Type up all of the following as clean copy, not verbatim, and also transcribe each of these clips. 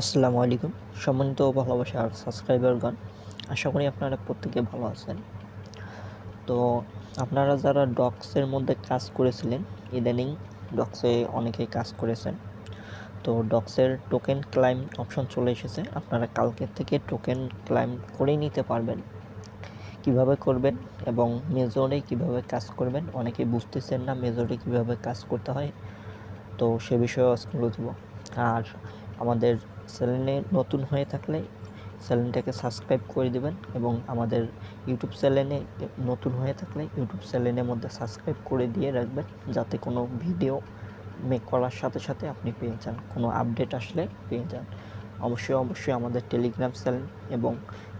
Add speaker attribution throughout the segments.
Speaker 1: আসসালামু আলাইকুম সম্মানিত ভালোবাসার সাবস্ক্রাইবারগণ, আশা করি আপনারা প্রত্যেকে ভালো আছেন। তো আপনারা যারা ডক্সের মধ্যে কাজ করেছিলেন, ইদানিং ডক্সে অনেকেই কাজ করেছেন। তো ডক্সের টোকেন ক্লাইম অপশন চলে এসেছে। আপনারা কালকের থেকে টোকেন ক্লাইম করে নিতে পারবেন। কিভাবে করবেন এবং মেজরে কিভাবে কাজ করবেন, অনেকেই বুঝতেছেন না মেজরে কিভাবে কাজ করতে হয়। তো সে বিষয়ে আজকে বলবো। আর আমাদের চ্যানেলে নতুন হয়ে থাকলে চ্যানেলটাকে সাবস্ক্রাইব করে দিবেন এবং আমাদের ইউটিউব চ্যানেলে নতুন হয়ে থাকলে ইউটিউব চ্যানেলের মধ্যে সাবস্ক্রাইব করে দিয়ে রাখবেন, যাতে কোনো ভিডিও মেক করার সাথে সাথে আপনি পেয়ে যান, কোনো আপডেট আসলে পেয়ে যান। অবশ্যই আমাদের টেলিগ্রাম চ্যানেল এবং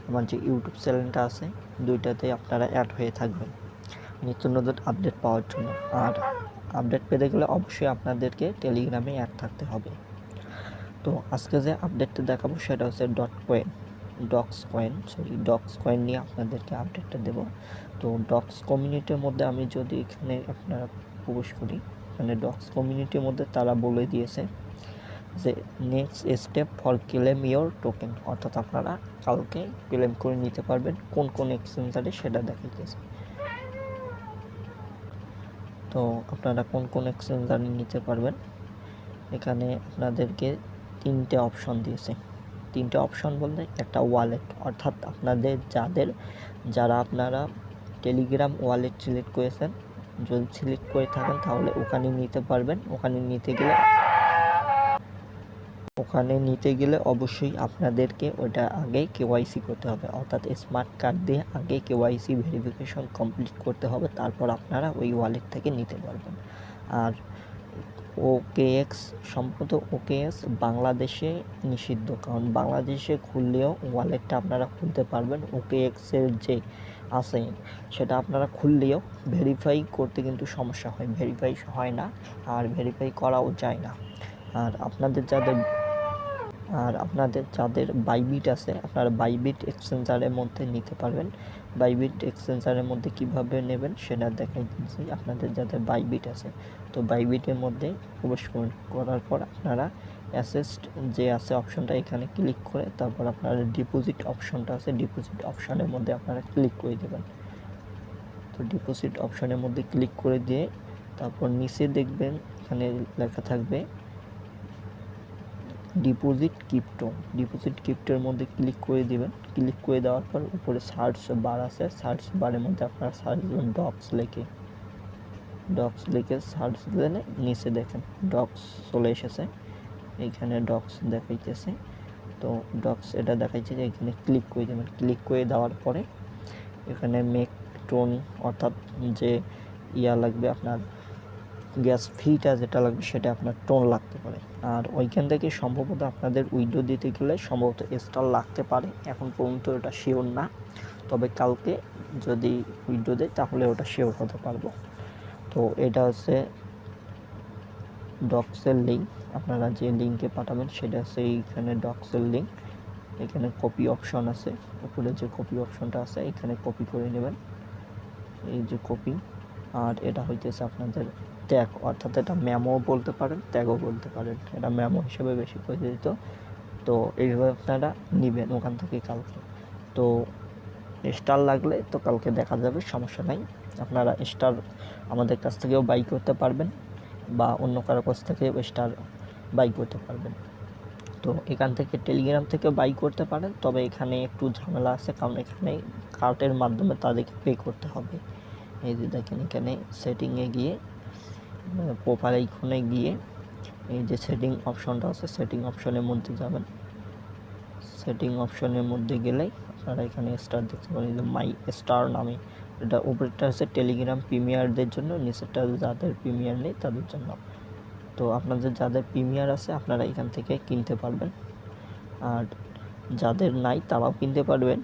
Speaker 1: আমার যে ইউটিউব চ্যানেলটা আছে, দুইটাতে আপনারা অ্যাড হয়ে থাকবেন নিত্য নতুন আপডেট পাওয়ার জন্য। আর আপডেট পেতে গেলে অবশ্যই আপনাদেরকে টেলিগ্রামে অ্যাড থাকতে হবে। তো আজকে যে আপডেটটা দেখাবো সেটা হচ্ছে ডক্স কয়েন নিয়ে আপনাদেরকে আপডেটটা দেব। তো ডক্স কমিউনিটির মধ্যে আমি যদি এখানে আপনারা প্রবেশ করি, এখানে ডক্স কমিউনিটির মধ্যে তারা বলে দিয়েছে যে next step for claim your token, অর্থাৎ আপনারা কালকে ক্লেম করে নিতে পারবেন কোন কোন এক্সচেঞ্জারে সেটা দেখাইতেছে। তো আপনারা কোন কোন এক্সচেঞ্জারে নিতে পারবেন, এখানে আপনাদেরকে তিনটে অপশন দিয়েছে। তিনটে অপশন বলতে একটা ওয়ালেট, অর্থাৎ আপনাদের যারা আপনারা টেলিগ্রাম ওয়ালেট সিলেক্ট করেছেন, যদি সিলেক্ট করে থাকেন তাহলে ওখানে নিতে পারবেন। ওখানে নিতে গেলে অবশ্যই আপনাদেরকে ওটা আগে কেওয়াইসি করতে হবে, অর্থাৎ স্মার্ট কার্ড দিয়ে আগে কেওয়াইসি ভেরিফিকেশন কমপ্লিট করতে হবে, তারপর আপনারা ওই ওয়ালেট থেকে নিতে পারবেন। আর ওকেএক্স সম্ভবত ওকেএক্স বাংলাদেশে নিষিদ্ধ, কারণ বাংলাদেশে খুললেও ওয়ালেটটা আপনারা খুলতে পারবেন। ওকেএক্সের যে আছে সেটা আপনারা খুললেও ভেরিফাই করতে কিন্তু সমস্যা হয়, ভেরিফাই হয় না, আর ভেরিফাই করাও যায় না। আর আপনাদের যাদের বাইবিট আছে, আপনারা বাইবিট এক্সচেঞ্জারের মধ্যে নিতে পারবেন। বাইবিট এক্সচেঞ্জারের মধ্যে কিভাবে নেবেন সেটা দেখাই দিচ্ছি। আপনাদের যাদের বাইবিট আছে, তো বাইবিটের মধ্যে প্রবেশ করার পর আপনারা অ্যাসেস্ট যে আছে অপশনটা, এখানে ক্লিক করে তারপর আপনারা ডিপোজিট অপশনটা আছে, ডিপোজিট অপশনের মধ্যে আপনারা ক্লিক করে দেবেন। তো ডিপোজিট অপশনের মধ্যে ক্লিক করে দিয়ে তারপর নিচে দেখবেন এখানে লেখা থাকবে ডিপোজিট ক্রিপ্টোর মধ্যে ক্লিক করে দিবেন। ক্লিক করে দেওয়ার পর উপরে সার্চ বার আছে, সার্চ বারের মধ্যে আপনারা সার্চ দেবেন ডক্স লিখে সার্চ দিলে নিচে দেখেন ডক্স চলে এসেছে। এইখানে ডক্স দেখাইতেছে। তো ডক্স এটা দেখাইছে যে এখানে ক্লিক করে দেবেন। ক্লিক করে দেওয়ার পরে এখানে মেক টোন, অর্থাৎ যে লাগবে আপনার গ্যাস ফিটা যেটা লাগবে সেটা আপনার টোন লাগতে পারে। আর ওইখান থেকে সম্ভবত আপনাদের উইন্ডো দিতে গেলে সম্ভবত স্টার লাগতে পারে, এখন পর্যন্ত ওটা শিওর না, তবে কালকে যদি উইন্ডো দেয় তাহলে ওটা শিওর হতে পারবো। তো এটা হচ্ছে ডক্সের লিঙ্ক, আপনারা যে লিঙ্কে পাঠাবেন সেটা হচ্ছে এইখানে ডক্সের লিঙ্ক। এখানে কপি অপশন আছে, উপরে যে কপি অপশনটা আছে এখানে কপি করে নেবেন, এই যে কপি। আর এটা হইতেছে আপনাদের ট্যাগ, অর্থাৎ এটা মেমো বলতে পারেন, ট্যাগও বলতে পারেন, এটা মেমো হিসেবে বেশি পরিচিত। তো এইভাবে আপনারা নেবেন ওখান থেকে কালকে। তো স্টার লাগলে তো কালকে দেখা যাবে, সমস্যা নাই। আপনারা স্টার আমাদের কাছ থেকেও বাই করতে পারবেন বা অন্য কারো কাছ থেকে স্টার বাই করতে পারবেন। তো এখান থেকে টেলিগ্রাম থেকে বাই করতে পারেন, তবে এখানে একটু ঝামেলা আছে, কারণ এখানে কার্ডের মাধ্যমে তাদেরকে পে করতে হবে। এই যে দেখেন এখানে সেটিংয়ে গিয়ে প্রোফাইল আইকনে গিয়ে এই যে সেটিং অপশনটা আছে, সেটিং অপশনের মধ্যে যাবেন। সেটিং অপশনের মধ্যে গেলেই আপনারা এখানে স্টার দেখতে পারেন, মাই স্টার নামে। এটা উপরেরটা হচ্ছে টেলিগ্রাম প্রিমিয়ারদের জন্য, নিচেরটা যাদের প্রিমিয়ার নেই তাদের জন্য। তো আপনাদের যাদের প্রিমিয়ার আছে আপনারা এখান থেকে কিনতে পারবেন, আর যাদের নাই তারাও কিনতে পারবেন।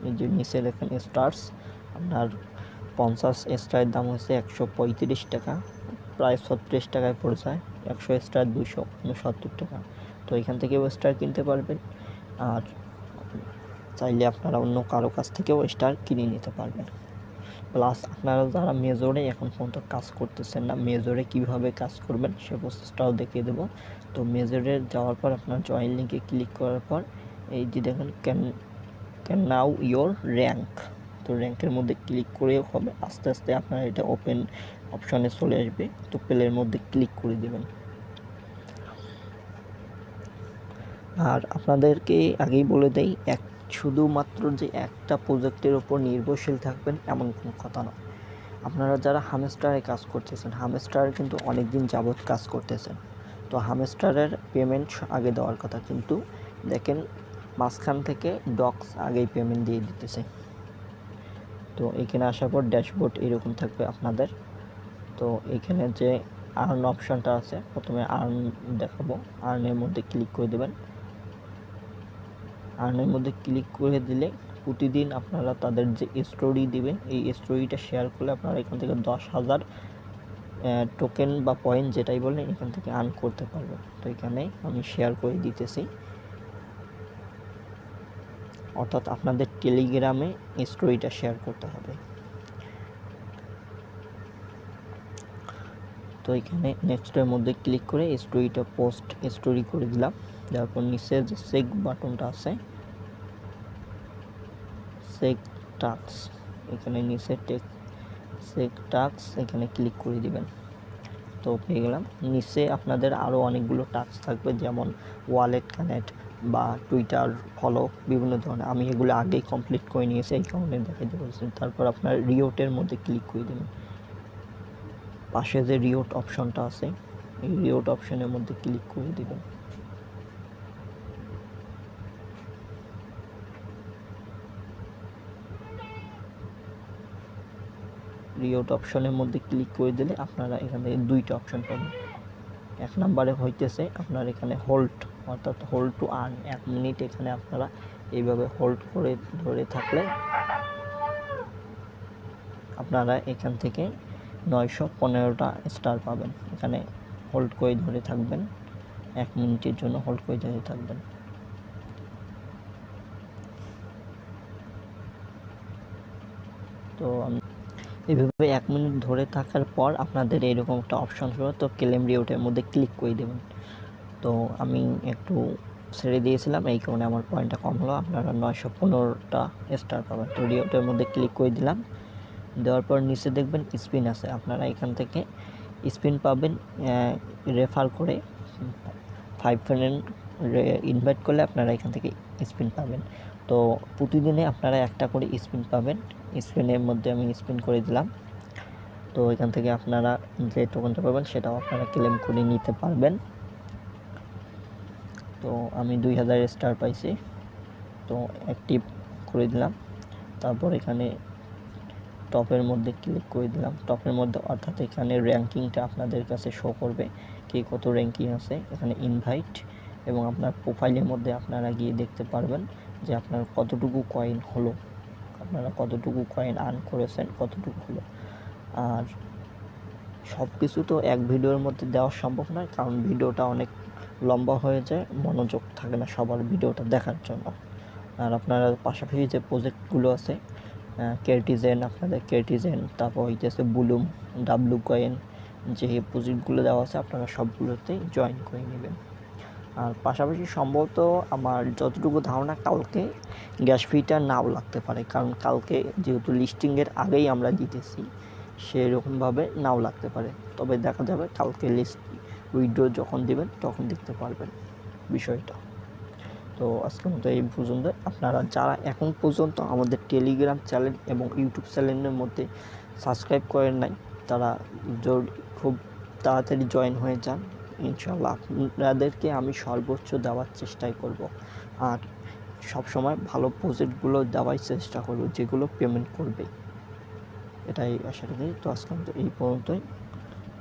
Speaker 1: এই যে নিচে দেখেন স্টার্স, আপনার 50 স্টারের দাম হচ্ছে 135 টাকা, প্রায় 36 টাকায় পড়ে যায়। 100 স্টার 269 টাকা। তো এখান থেকেও স্টার কিনতে পারবেন, আর চাইলে আপনারা অন্য কারো কাছ থেকেও স্টার কিনে নিতে পারবেন। প্লাস আপনারা যারা মেজরে এখন পর্যন্ত কাজ করতেছেন না, মেজরে কিভাবে কাজ করবেন সে প্রসেসটাও দেখিয়ে দেবো। তো মেজরে যাওয়ার পর আপনার জয়েন লিঙ্কে ক্লিক করার পর এই যে দেখেন ক্যান নাও ইয়োর র্যাঙ্ক, তো র্যাঙ্কের মধ্যে ক্লিক করেও হবে, আস্তে আস্তে আপনার এটা ওপেন অপশনে চলে আসবে। তো প্লের মধ্যে ক্লিক করে দেবেন। আর আপনাদেরকে আগেই বলে দেই, শুধুমাত্র যে একটা প্রজেক্টের ওপর নির্ভরশীল থাকবেন এমন কোনো কথা নয়। আপনারা যারা হামস্টারে কাজ করতেছেন, হামস্টার কিন্তু অনেক দিন যাবৎ কাজ করতেছেন, তো হামস্টারের পেমেন্ট আগে দেওয়ার কথা, কিন্তু দেখেন মাঝখান থেকে ডক্স আগেই পেমেন্ট দিয়ে দিতেছে। তো এখানে আসার পর ড্যাশবোর্ড এরকম থাকবে আপনাদের। তো এখানে যে আর্ন অপশানটা আছে, প্রথমে আর্ন দেখাবো, আর্নের মধ্যে ক্লিক করে দেবেন। আর্নের মধ্যে ক্লিক করে দিলে প্রতিদিন আপনারা তাদের যে স্টোরি দিবে, এই স্টোরিটা শেয়ার করলে আপনারা এখান থেকে 10,000 টোকেন বা পয়েন্ট যেটাই বলেন এখান থেকে আর্ন করতে পারবেন। তো এখানে আমি শেয়ার করে দিতেছি, অর্থাৎ আপনাদের টেলিগ্রামে স্টোরিটা শেয়ার করতে হবে। তো এখানে নেক্সটের মধ্যে ক্লিক করে স্টোরিটা পোস্ট স্টোরি করে দিলাম। তারপর নিচে যে চেক বাটনটা আছে, চেক টাস্ক, এখানে নিচে চেক টাস্ক এখানে ক্লিক করে দিবেন। তো পেয়ে গেলাম। নিচে আপনাদের আরও অনেকগুলো টাস্ক থাকবে, যেমন ওয়ালেট কানেক্ট বা টুইটার ফলো, বিভিন্ন ধরনের। আমি এগুলো আগেই কমপ্লিট করে নিয়েছি, এই কারণে দেখাতে বলছি। তারপর আপনার রিওটের মধ্যে ক্লিক করে দেবেন। পাশে যে রিওট অপশনটা আছে, এই রিওট অপশনের মধ্যে ক্লিক করে দেবেন। রিওট অপশনের মধ্যে ক্লিক করে দিলে আপনারা এখান থেকে দুইটা অপশন পাবেন। এক নম্বরে হইতেছে আপনার এখানে হোল্ড, অর্থাৎ হোল্ড টু আর্ন, 1 মিনিট এখানে আপনারা এইভাবে হোল্ড করে ধরে থাকলে আপনারা এখান থেকে 915টা স্টার পাবেন। এখানে হোল্ড করে ধরে থাকবেন, 1 মিনিটের জন্য হোল্ড করে ধরে থাকবেন। তো আমি এইভাবে 1 মিনিট ধরে থাকার পর আপনাদের এরকম একটা অপশন শুরু, তো ক্লেম রিওটের মধ্যে ক্লিক করে দেবেন। তো আমি একটু ছেড়ে দিয়েছিলাম, এই কারণে আমার পয়েন্টটা কম হলো। আপনারা 915টা স্টার পাবেন। তো রিওটের মধ্যে ক্লিক করে দিলাম। দেওয়ার পর নিচে দেখবেন স্পিন আছে, আপনারা এখান থেকে স্পিন পাবেন। রেফার করে 5 ফ্রেন্ড ইনভাইট করলে আপনারা এখান থেকে স্পিন পাবেন। তো প্রতিদিনে আপনারা একটা করে স্পিন পাবেন। স্পিনের মধ্যে আমি স্পিন করে দিলাম। তো এখান থেকে আপনারা যে টোকেনটা পাবেন সেটাও আপনারা ক্লেম করে নিতে পারবেন। তো আমি 2000 স্টার পাইছি, তো অ্যাক্টিভ করে দিলাম। তারপর এখানে টপের মধ্যে ক্লিক করে দিলাম। টপের মধ্যে অর্থাৎ এখানে র্যাঙ্কিংটা আপনাদের কাছে শো করবে, কে কত র্যাঙ্কিং আছে। এখানে ইনভাইট এবং আপনার প্রোফাইলের মধ্যে আপনারা গিয়ে দেখতে পারবেন যে আপনার কতটুকু কয়েন হলো, আপনারা কতটুকু কয়েন আর্ন করেছেন, কতটুকু হলো। আর সব কিছু তো এক ভিডিওর মধ্যে দেওয়া সম্ভব নয়, কারণ ভিডিওটা অনেক লম্বা হয়ে যায়, মনোযোগ থাকে না সবার ভিডিওটা দেখার জন্য। আর আপনারা পাশাপাশি যে প্রজেক্টগুলো আছে, কেটিজেন, আপনাদের কেটিজেন, তারপর হইতেছে বুলুম, ডাব্লু কয়েন, যে প্রজেক্টগুলো দেওয়া আছে আপনারা সবগুলোতেই জয়েন করে নেবেন। আর পাশাপাশি সম্ভবত আমার যতটুকু ধারণা কালকে গ্যাস ফিটা নাও লাগতে পারে, কারণ কালকে যেহেতু লিস্টিংয়ের আগেই আমরা দিতেছি, সেরকমভাবে নাও লাগতে পারে। তবে দেখা যাবে কালকে লিস্ট উইথড্র যখন দেবেন তখন দেখতে পারবেন বিষয়টা। তো আজকের মতো এই পর্যন্ত। আপনারা যারা এখন পর্যন্ত আমাদের টেলিগ্রাম চ্যানেল এবং ইউটিউব চ্যানেলের মধ্যে সাবস্ক্রাইব করেন নাই, তারা খুব তাড়াতাড়ি জয়েন হয়ে যান। ইনশাল্লাহ আপনাদেরকে আমি সর্বোচ্চ দেওয়ার চেষ্টাই করব, আর সবসময় ভালো প্রজেক্টগুলো দেওয়ার চেষ্টা করব যেগুলো পেমেন্ট করবে, এটাই আশা করি। তো আজকের মতো এই পর্যন্তই।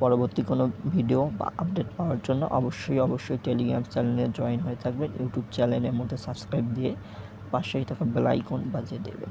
Speaker 1: পরবর্তী কোনো ভিডিও বা আপডেট পাওয়ার জন্য অবশ্যই টেলিগ্রাম চ্যানেলে জয়েন হয়ে থাকবেন। ইউটিউব চ্যানেলের মধ্যে সাবস্ক্রাইব দিয়ে পাশেই থাকা বেল আইকন বাজিয়ে দেবেন।